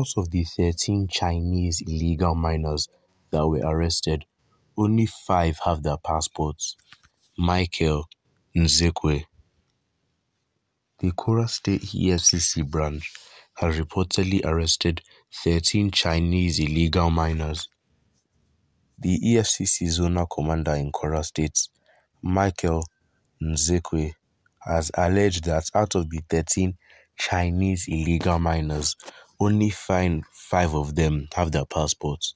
Out of the 13 Chinese illegal miners that were arrested, only 5 have their passports. Michael Nzekwe. The Kora State EFCC branch has reportedly arrested 13 Chinese illegal miners. The EFCC zonal commander in Kora State, Michael Nzekwe, has alleged that out of the 13 Chinese illegal miners, only 5 of them have their passports.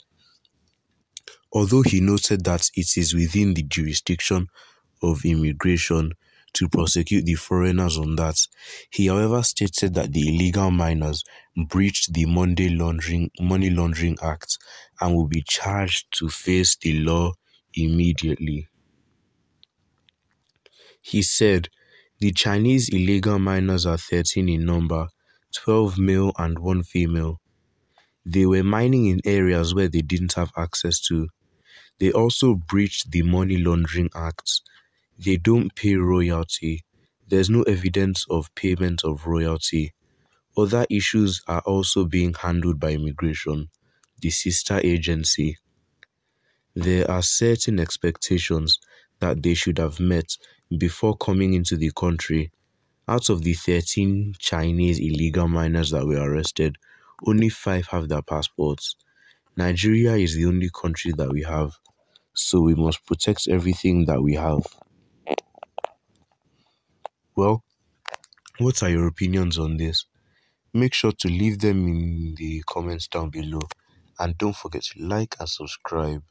Although he noted that it is within the jurisdiction of immigration to prosecute the foreigners on that, he however stated that the illegal miners breached the Money Laundering Act and will be charged to face the law immediately. He said, the Chinese illegal miners are 13 in number, 12 male and 1 female. They were mining in areas where they didn't have access to. They also breached the Money Laundering Act. They don't pay royalty. There's no evidence of payment of royalty. Other issues are also being handled by immigration, the sister agency. There are certain expectations that they should have met before coming into the country. Out of the 13 Chinese illegal miners that were arrested, only 5 have their passports. Nigeria is the only country that we have, so we must protect everything that we have. Well, what are your opinions on this? Make sure to leave them in the comments down below, and don't forget to like and subscribe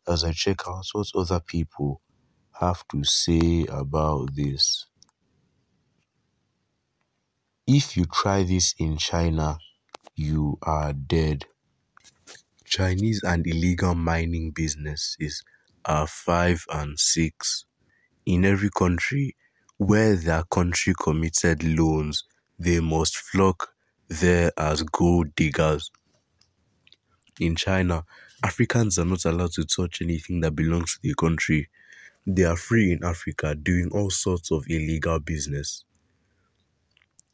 as I check out what other people have to say about this. If you try this in China, you are dead. Chinese and illegal mining businesses are 5 and 6. In every country where their country committed loans, they must flock there as gold diggers. In China, Africans are not allowed to touch anything that belongs to the country. They are free in Africa doing all sorts of illegal business.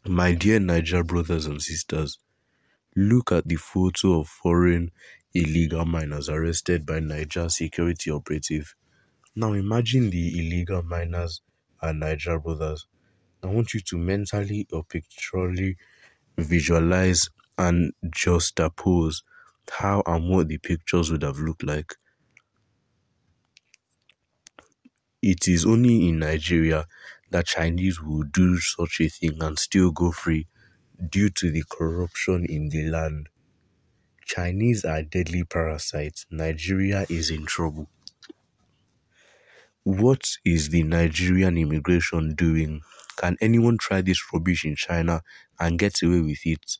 My dear Niger brothers and sisters, look at the photo of foreign illegal miners arrested by Niger security operative. Now imagine the illegal miners and Niger brothers. I want you to mentally or pictorially visualize and juxtapose how and what the pictures would have looked like. It is only in Nigeria that Chinese will do such a thing and still go free due to the corruption in the land. Chinese are deadly parasites. Nigeria is in trouble. What is the Nigerian immigration doing? Can anyone try this rubbish in China and get away with it?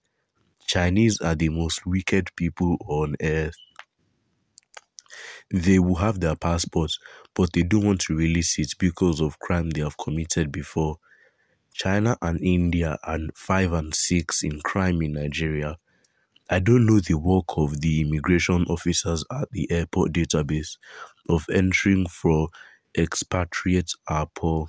Chinese are the most wicked people on earth. They will have their passports, but they don't want to release it because of crime they have committed before. China and India are 5 and 6 in crime in Nigeria. I don't know the work of the immigration officers at the airport database of entering for expatriates are poor.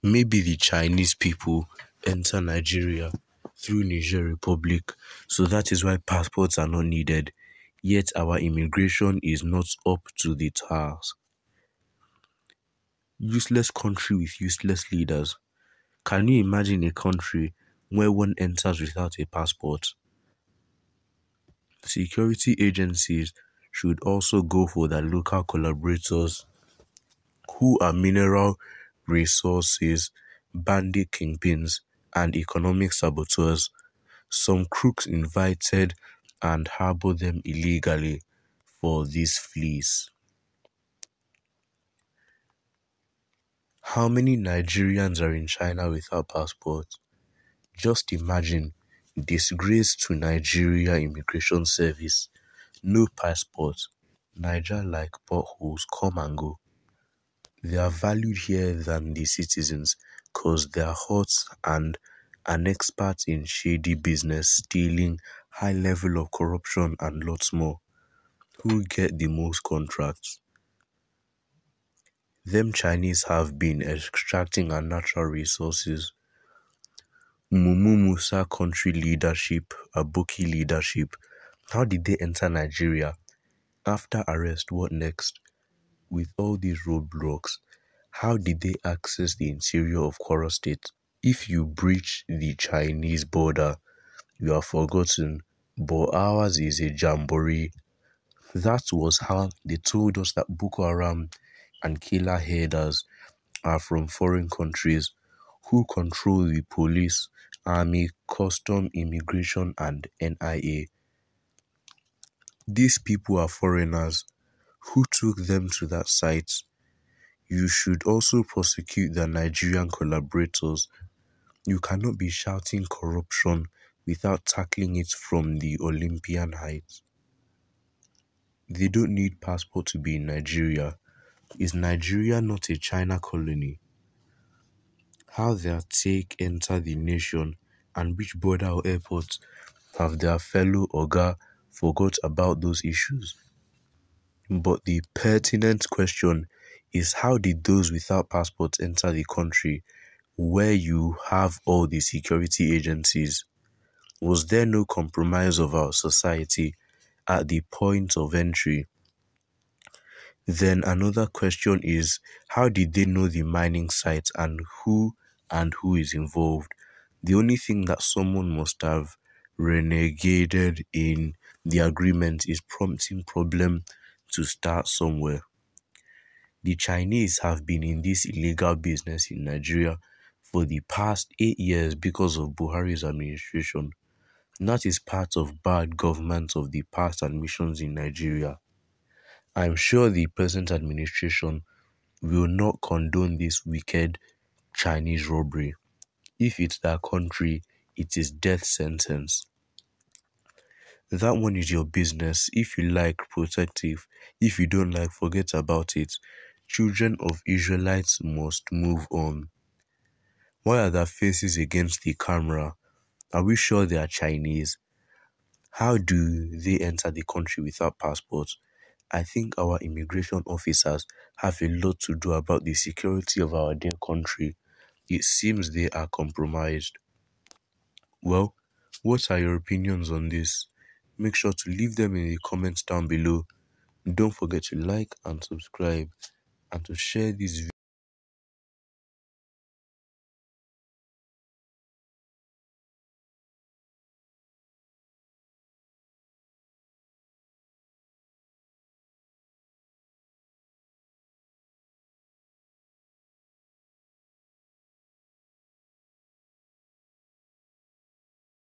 Maybe the Chinese people enter Nigeria through Niger Republic, so that is why passports are not needed, yet our immigration is not up to the task. Useless country with useless leaders. Can you imagine a country where one enters without a passport? Security agencies should also go for their local collaborators who are mineral resources, bandit kingpins, and economic saboteurs. Some crooks invited and harbor them illegally for this fleece. How many Nigerians are in China without passports? Just imagine, disgrace to Nigeria Immigration Service. No passport. Niger like potholes, come and go. They are valued here than the citizens cause they are hot and an expert in shady business, stealing, high level of corruption and lots more. Who get the most contracts? Them Chinese have been extracting our natural resources. Mumu Musa country leadership, Aboki leadership. How did they enter Nigeria? After arrest, what next? With all these roadblocks, how did they access the interior of Kwara State? If you breach the Chinese border, you are forgotten, but ours is a jamboree. That was how they told us that Boko Haram and killer headers are from foreign countries who control the police, army, custom, immigration, and NIA. These people are foreigners. Who took them to that site? You should also prosecute the Nigerian collaborators. You cannot be shouting corruption without tackling it from the Olympian heights. They don't need passport to be in Nigeria. Is Nigeria not a China colony? How their take enter the nation and which border or airport have their fellow Oga forgot about those issues? But the pertinent question is, how did those without passports enter the country where you have all the security agencies? Was there no compromise of our society at the point of entry? Then another question is, how did they know the mining site and who is involved? The only thing that someone must have renegated in the agreement is prompting problem to start somewhere. The Chinese have been in this illegal business in Nigeria for the past 8 years because of Buhari's administration. That is part of bad government of the past administrations in Nigeria. I'm sure the present administration will not condone this wicked Chinese robbery. If it's their country, it is death sentence. That one is your business. If you like, protect it. If you don't like, forget about it. Children of Israelites must move on. Why are their faces against the camera? Are we sure they are Chinese? How do they enter the country without passports? I think our immigration officers have a lot to do about the security of our dear country. It seems they are compromised. Well, what are your opinions on this? Make sure to leave them in the comments down below. Don't forget to like and subscribe and to share this video.